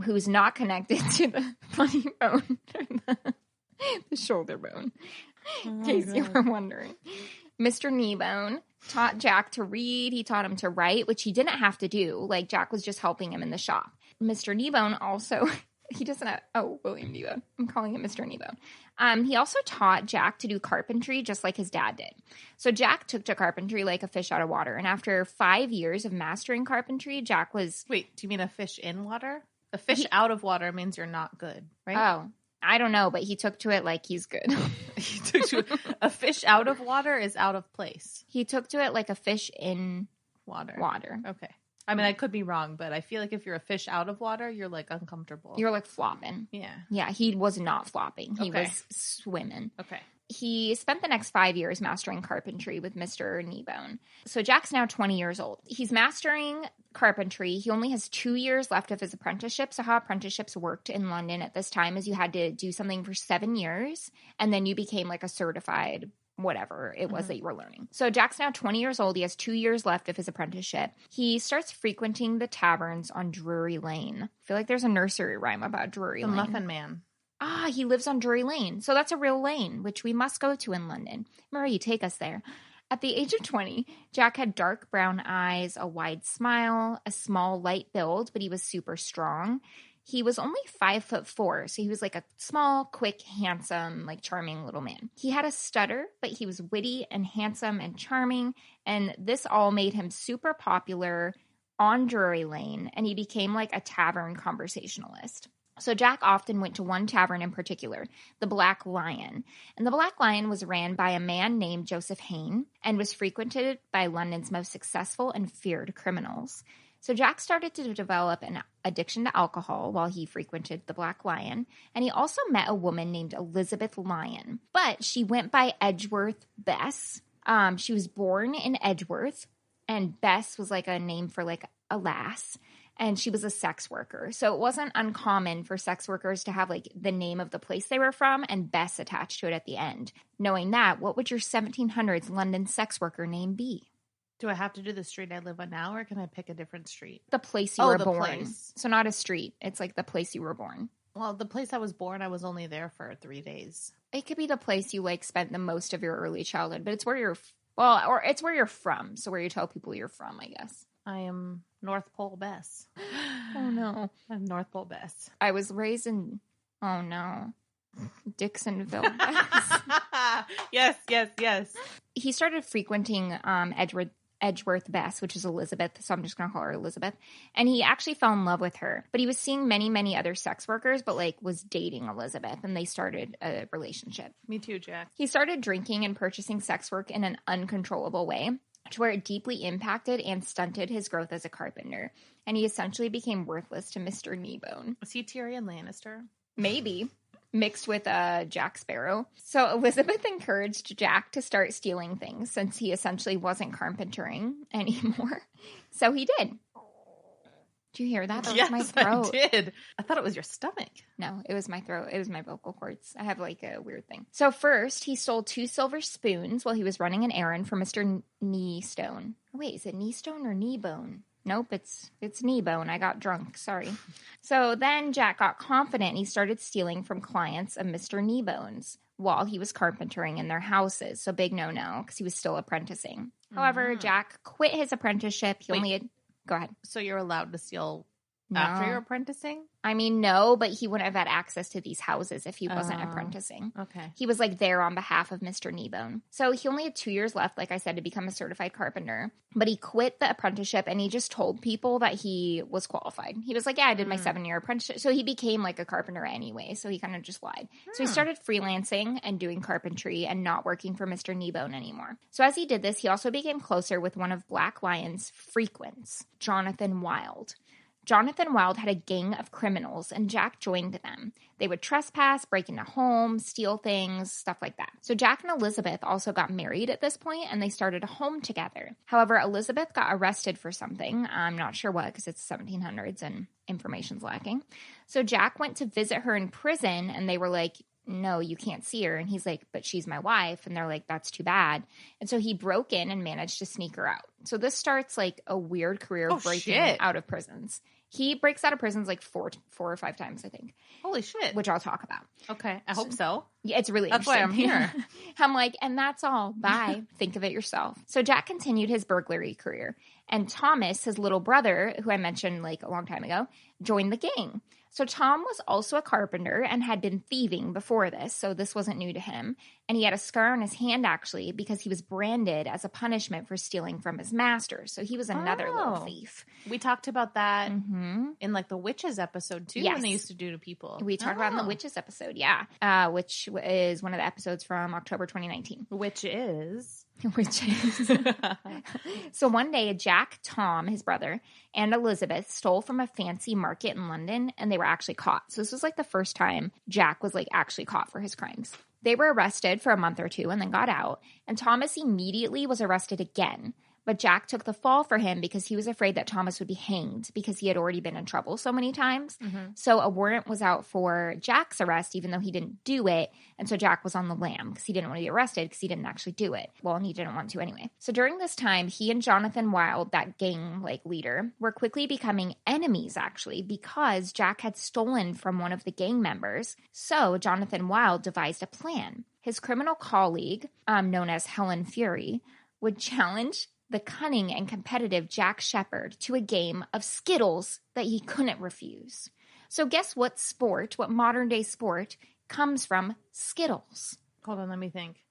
who's not connected to the funny bone, the shoulder bone, in case you were wondering. Mr. Kneebone taught Jack to read. He taught him to write, which he didn't have to do. Like, Jack was just helping him in the shop. Mr. Kneebone also, he doesn't have, William Kneebone. I'm calling him Mr. Kneebone. He also taught Jack to do carpentry just like his dad did. So Jack took to carpentry like a fish out of water. And after 5 years of mastering carpentry, Jack was... Wait, do you mean a fish in water? A fish out of water means you're not good, right? Oh, I don't know, but he took to it like he's good. He took to it. A fish out of water is out of place. He took to it like a fish in water. Okay. I mean, I could be wrong, but I feel like if you're a fish out of water, you're like uncomfortable. You're like flopping. Yeah. Yeah, he was not flopping. He was swimming. Okay. He spent the next 5 years mastering carpentry with Mr. Kneebone. So Jack's now 20 years old. He's mastering carpentry. He only has 2 years left of his apprenticeship. So how apprenticeships worked in London at this time is you had to do something for 7 years, and then you became like a certified whatever it was that you were learning. So Jack's now 20 years old. He has 2 years left of his apprenticeship. He starts frequenting the taverns on Drury Lane. I feel like there's a nursery rhyme about Drury Lane. The Muffin Man. He lives on Drury Lane. So that's a real lane, which we must go to in London. Murray, take us there. At the age of 20, Jack had dark brown eyes, a wide smile, a small, light build, but he was super strong. He was only 5'4", so he was like a small, quick, handsome, like charming little man. He had a stutter, but he was witty and handsome and charming, and this all made him super popular on Drury Lane, and he became like a tavern conversationalist. So Jack often went to one tavern in particular, the Black Lion. And the Black Lion was ran by a man named Joseph Hayne and was frequented by London's most successful and feared criminals. So Jack started to develop an addiction to alcohol while he frequented the Black Lion. And he also met a woman named Elizabeth Lyon. But she went by Edgeworth Bess. She was born in Edgeworth. And Bess was like a name for like a lass. And she was a sex worker. So it wasn't uncommon for sex workers to have like the name of the place they were from and Bess attached to it at the end. Knowing that, what would your 1700s London sex worker name be? Do I have to do the street I live on now, or can I pick a different street? The place you were born. Place. So not a street. It's like the place you were born. Well, the place I was born, I was only there for 3 days. It could be the place you like spent the most of your early childhood, but it's where you're, or it's where you're from. So where you tell people you're from, I guess. I am North Pole Bess. Oh, no. I'm North Pole Bess. I was raised in, oh, no, Dixonville Bess. Yes. He started frequenting Edgeworth Bess, which is Elizabeth, so I'm just going to call her Elizabeth. And he actually fell in love with her. But he was seeing many, many other sex workers, but like was dating Elizabeth, and they started a relationship. Me too, Jack. He started drinking and purchasing sex work in an uncontrollable way, to where it deeply impacted and stunted his growth as a carpenter. And he essentially became worthless to Mr. Kneebone. Was he Tyrion Lannister? Maybe. Mixed with Jack Sparrow. So Elizabeth encouraged Jack to start stealing things since he essentially wasn't carpentering anymore. So he did. Did you hear that? That was my throat. I did. I thought it was your stomach. No, it was my throat. It was my vocal cords. I have like a weird thing. So first, he stole 2 silver spoons while he was running an errand for Mr. Kneestone. Wait, is it Kneestone or Kneebone? Nope, it's Kneebone. I got drunk. Sorry. So then Jack got confident and he started stealing from clients of Mr. Kneebone's while he was carpentering in their houses. So big no-no because he was still apprenticing. However, Jack quit his apprenticeship. He only had... Go ahead. So you're allowed to steal after you're apprenticing? I mean, no, but he wouldn't have had access to these houses if he wasn't apprenticing. Okay. He was like there on behalf of Mr. Kneebone. So he only had 2 years left, like I said, to become a certified carpenter. But he quit the apprenticeship and he just told people that he was qualified. He was like, yeah, I did my 7-year apprenticeship. So he became like a carpenter anyway. So he kind of just lied. So he started freelancing and doing carpentry and not working for Mr. Kneebone anymore. So as he did this, he also became closer with one of Black Lion's frequents, Jonathan Wild. Jonathan Wild had a gang of criminals, and Jack joined them. They would trespass, break into homes, steal things, stuff like that. So Jack and Elizabeth also got married at this point, and they started a home together. However, Elizabeth got arrested for something. I'm not sure what, because it's 1700s and information's lacking. So Jack went to visit her in prison, and they were like, no, you can't see her. And he's like, but she's my wife. And they're like, that's too bad. And so he broke in and managed to sneak her out. So this starts like a weird career of breaking out of prisons. He breaks out of prisons like four or five times, I think. Holy shit. Which I'll talk about. Okay. I hope so. Yeah, it's really That's why I'm interesting. here. I'm like, and that's all. Bye. Think of it yourself. So Jack continued his burglary career. And Thomas, his little brother, who I mentioned like a long time ago, joined the gang. So Tom was also a carpenter and had been thieving before this, so this wasn't new to him. And he had a scar on his hand, actually, because he was branded as a punishment for stealing from his master. So he was another little thief. We talked about that in like the witches episode too, when they used to do to people. We talked about it in the witches episode, which is one of the episodes from October 2019. Which is... So one day, Jack, Tom, his brother, and Elizabeth stole from a fancy market in London, and they were actually caught. So this was like the first time Jack was like actually caught for his crimes. They were arrested for a month or two and then got out, and Thomas immediately was arrested again. But Jack took the fall for him because he was afraid that Thomas would be hanged because he had already been in trouble so many times. So a warrant was out for Jack's arrest, even though he didn't do it. And so Jack was on the lam because he didn't want to be arrested because he didn't actually do it. Well, and he didn't want to anyway. So during this time, he and Jonathan Wild, that gang leader, were quickly becoming enemies actually because Jack had stolen from one of the gang members. So Jonathan Wild devised a plan. His criminal colleague, known as Helen Fury, would challenge the cunning and competitive Jack Sheppard to a game of Skittles that he couldn't refuse. So guess what modern day sport, comes from Skittles? Hold on, let me think.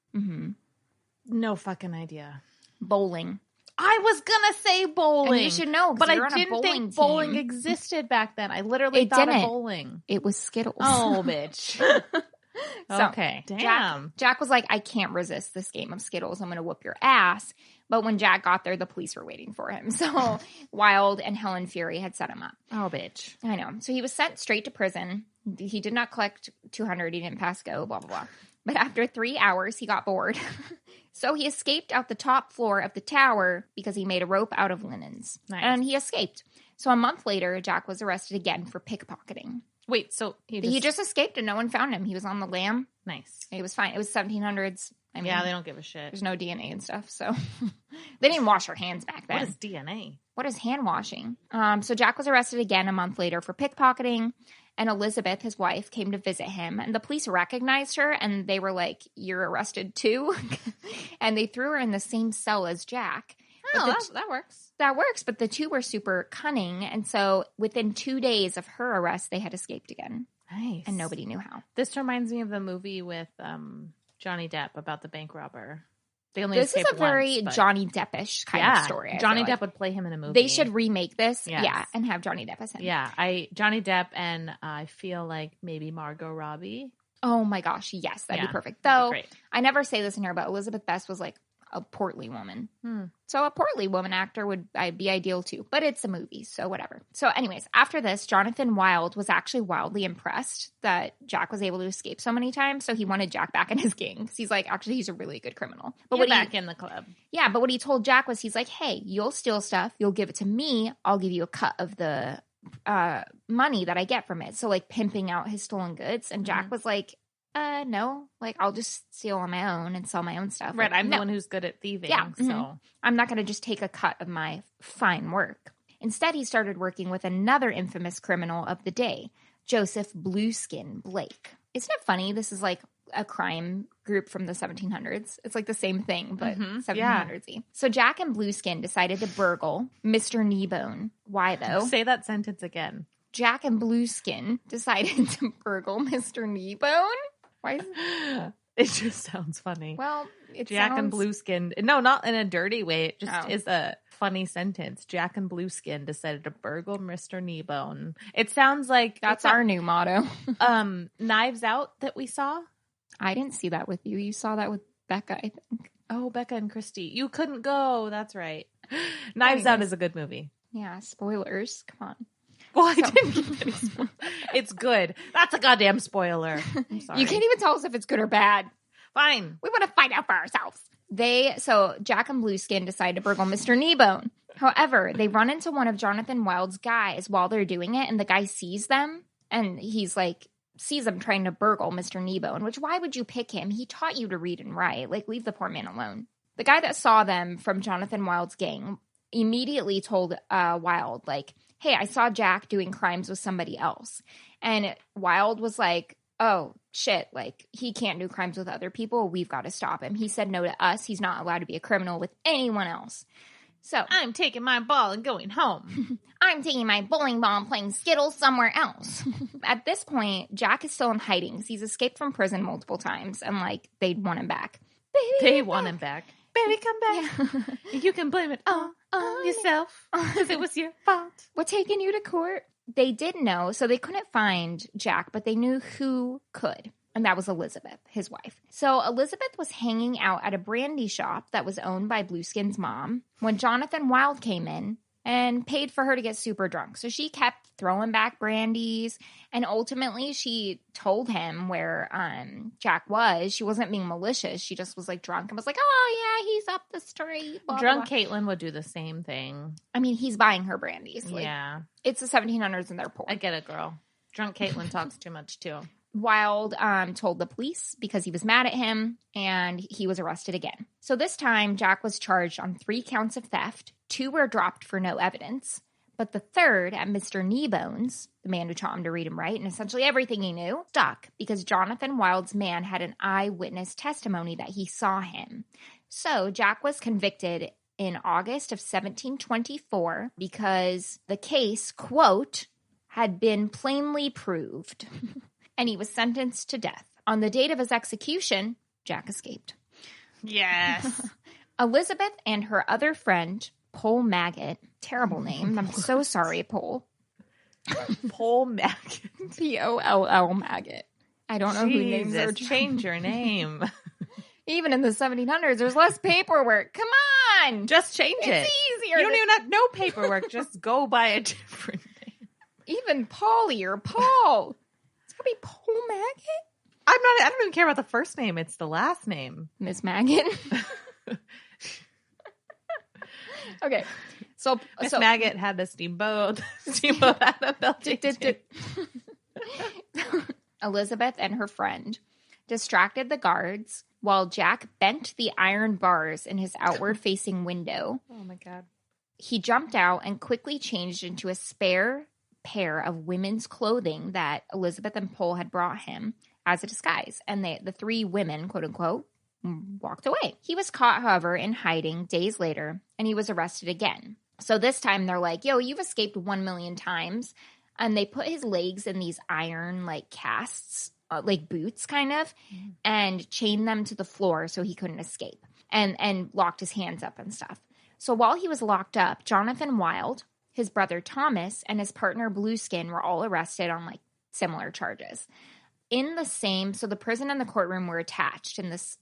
No fucking idea. Bowling. I was gonna say bowling. And you should know, but you're I on a didn't think team. bowling existed back then. I literally thought of bowling. It was Skittles. Oh, bitch. Okay. Damn. Jack was like, I can't resist this game of Skittles. I'm going to whoop your ass. But when Jack got there, the police were waiting for him. So Wild and Helen Fury had set him up. Oh, bitch. I know. So he was sent straight to prison. He did not collect 200. He didn't pass go, blah, blah, blah. But after 3 hours, he got bored. So he escaped out the top floor of the tower because he made a rope out of linens. Nice. And he escaped. So a month later, Jack was arrested again for pickpocketing. Wait, so he just escaped and no one found him. He was on the lam. Nice. It was fine. It was 1700s. I mean, yeah, they don't give a shit. There's no DNA and stuff, so they didn't wash their hands back then. What is DNA? What is hand washing? So Jack was arrested again a month later for pickpocketing, and Elizabeth, his wife, came to visit him, and the police recognized her, and they were like, "You're arrested too," and they threw her in the same cell as Jack. Oh, that works. That works, but the two were super cunning, and so within 2 days of her arrest, they had escaped again. Nice. And nobody knew how. This reminds me of the movie with Johnny Depp about the bank robber. This is a very Johnny Depp-ish kind of story. Johnny Depp would play him in a movie. They should remake this, and have Johnny Depp as him. Yeah, Johnny Depp and I feel like maybe Margot Robbie. Oh my gosh, yes, that'd be perfect. Though I never say this in here, but Elizabeth Best was like a portly woman. So a portly woman actor would be ideal too, but it's a movie, so whatever. So anyways, after this, Jonathan Wild was actually wildly impressed that Jack was able to escape so many times, so he wanted Jack back in his gang because he's like, actually, he's a really good criminal. But back in the club. Yeah, but what he told Jack was, he's like, hey, you'll steal stuff, you'll give it to me, I'll give you a cut of the money that I get from it. So like pimping out his stolen goods, and Jack was like, no, like I'll just steal on my own and sell my own stuff. Right, like, I'm the one who's good at thieving. Yeah, so I'm not going to just take a cut of my fine work. Instead, he started working with another infamous criminal of the day, Joseph Blueskin Blake. Isn't it funny? This is like a crime group from the 1700s. It's like the same thing, but 1700s-y. So Jack and Blueskin decided to burgle Mr. Kneebone. Why though? Say that sentence again. Jack and Blueskin decided to burgle Mr. Kneebone. Why? It just sounds funny. Well, Jack and Blueskin. No, not in a dirty way. It just is a funny sentence. Jack and Blueskin decided to burgle Mr. Kneebone. It sounds like that's our new motto. Knives Out that we saw. I didn't see that with you. You saw that with Becca, I think. Oh, Becca and Christy. You couldn't go. That's right. Knives Out is a good movie. Yeah, spoilers. Come on. Well, I didn't give any spoilers. It's good. That's a goddamn spoiler. I'm sorry. You can't even tell us if it's good or bad. Fine. We want to find out for ourselves. So Jack and Blueskin decide to burgle Mr. Kneebone. However, they run into one of Jonathan Wild's guys while they're doing it, and the guy sees them, and he's like, sees them trying to burgle Mr. Kneebone, which why would you pick him? He taught you to read and write. Like, leave the poor man alone. The guy that saw them from Jonathan Wild's gang immediately told Wild, like, hey, I saw Jack doing crimes with somebody else. And Wilde was like, oh, shit, like, he can't do crimes with other people. We've got to stop him. He said no to us. He's not allowed to be a criminal with anyone else. So I'm taking my ball and going home. I'm taking my bowling ball and playing Skittles somewhere else. At this point, Jack is still in hiding because he's escaped from prison multiple times, and, like, they want him back. They want him back. Baby, come back. Yeah. You can blame it all on yourself because it was your fault. We're taking you to court. They did know, so they couldn't find Jack, but they knew who could. And that was Elizabeth, his wife. So Elizabeth was hanging out at a brandy shop that was owned by Blueskin's mom when Jonathan Wilde came in and paid for her to get super drunk. So she kept throwing back brandies, and ultimately she told him where Jack was. She wasn't being malicious. She just was, like, drunk and was like, oh, yeah, he's up the street. Blah, drunk blah. Caitlin would do the same thing. I mean, he's buying her brandies. Like, yeah. It's the 1700s and they're poor. I get it, girl. Drunk Caitlin talks too much, too. Wilde told the police because he was mad at him, and he was arrested again. So this time, Jack was charged on 3 counts of theft. 2 were dropped for no evidence. But the third, at Mr. Kneebones, the man who taught him to read and write, and essentially everything he knew, stuck because Jonathan Wilde's man had an eyewitness testimony that he saw him. So Jack was convicted in August of 1724 because the case, quote, had been plainly proved. And he was sentenced to death. On the date of his execution, Jack escaped. Yes. Elizabeth and her other friend, Pole Maggot, terrible name. I'm so sorry, Pole. Pole Maggot. P-O-L-L Maggot. I don't know who names her. Change your name. Even in the 1700s, there's less paperwork. Come on. Just change it. It's easier. You don't even have no paperwork. Just go by a different name. Even Polly or Paul. Be Pole Maggot? I don't even care about the first name. It's the last name. Miss Maggot. Okay. So Miss Maggot had the steamboat. Steamboat had a belting. Elizabeth and her friend distracted the guards while Jack bent the iron bars in his outward-facing window. Oh, my God. He jumped out and quickly changed into a spare pair of women's clothing that Elizabeth and Pole had brought him as a disguise. And the 3 women, quote unquote, walked away. He was caught, however, in hiding days later, and he was arrested again. So this time they're like, yo, you've escaped 1 million times. And they put his legs in these iron, like, casts, like boots kind of, and chained them to the floor so he couldn't escape, and locked his hands up and stuff. So while he was locked up, Jonathan Wilde, his brother Thomas, and his partner Blueskin were all arrested on, like, similar charges. So the prison and the courtroom were attached in this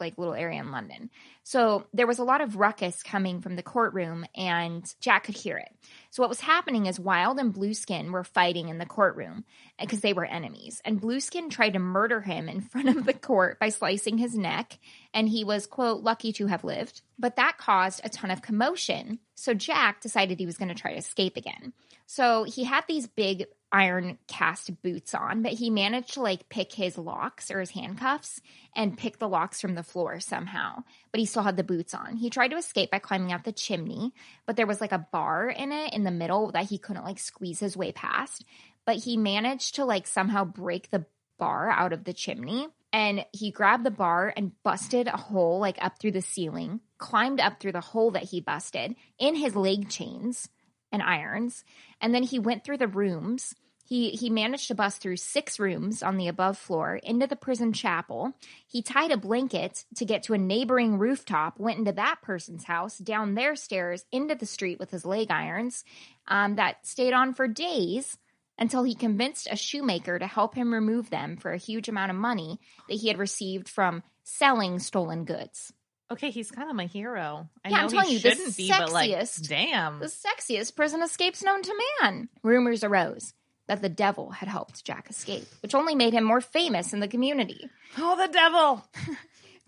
like little area in London. So there was a lot of ruckus coming from the courtroom, and Jack could hear it. So what was happening is Wilde and Blueskin were fighting in the courtroom because they were enemies. And Blueskin tried to murder him in front of the court by slicing his neck, and he was, quote, lucky to have lived. But that caused a ton of commotion. So Jack decided he was going to try to escape again. So he had these big iron cast boots on, but he managed to, like, pick his locks or his handcuffs and pick the locks from the floor somehow. But he still had the boots on. He tried to escape by climbing out the chimney, but there was, like, a bar in it in the middle that he couldn't, like, squeeze his way past. But he managed to, like, somehow break the bar out of the chimney, and he grabbed the bar and busted a hole, like, up through the ceiling, climbed up through the hole that he busted in his leg chains and irons, and then he went through the rooms. He managed to bust through 6 rooms on the above floor into the prison chapel. He tied a blanket to get to a neighboring rooftop, went into that person's house, down their stairs, into the street with his leg irons. That stayed on for days until he convinced a shoemaker to help him remove them for a huge amount of money that he had received from selling stolen goods. Okay, he's kind of my hero. I'm telling you, shouldn't be, but, like, damn. The sexiest prison escapes known to man. Rumors arose that the devil had helped Jack escape, which only made him more famous in the community. Oh, the devil!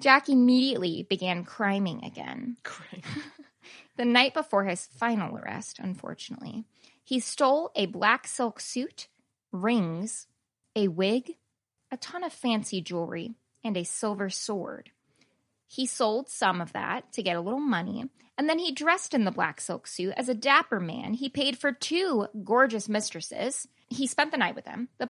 Jack immediately began criming again. The night before his final arrest, unfortunately, he stole a black silk suit, rings, a wig, a ton of fancy jewelry, and a silver sword. He sold some of that to get a little money, and then he dressed in the black silk suit as a dapper man. He paid for 2 gorgeous mistresses. He spent the night with them. The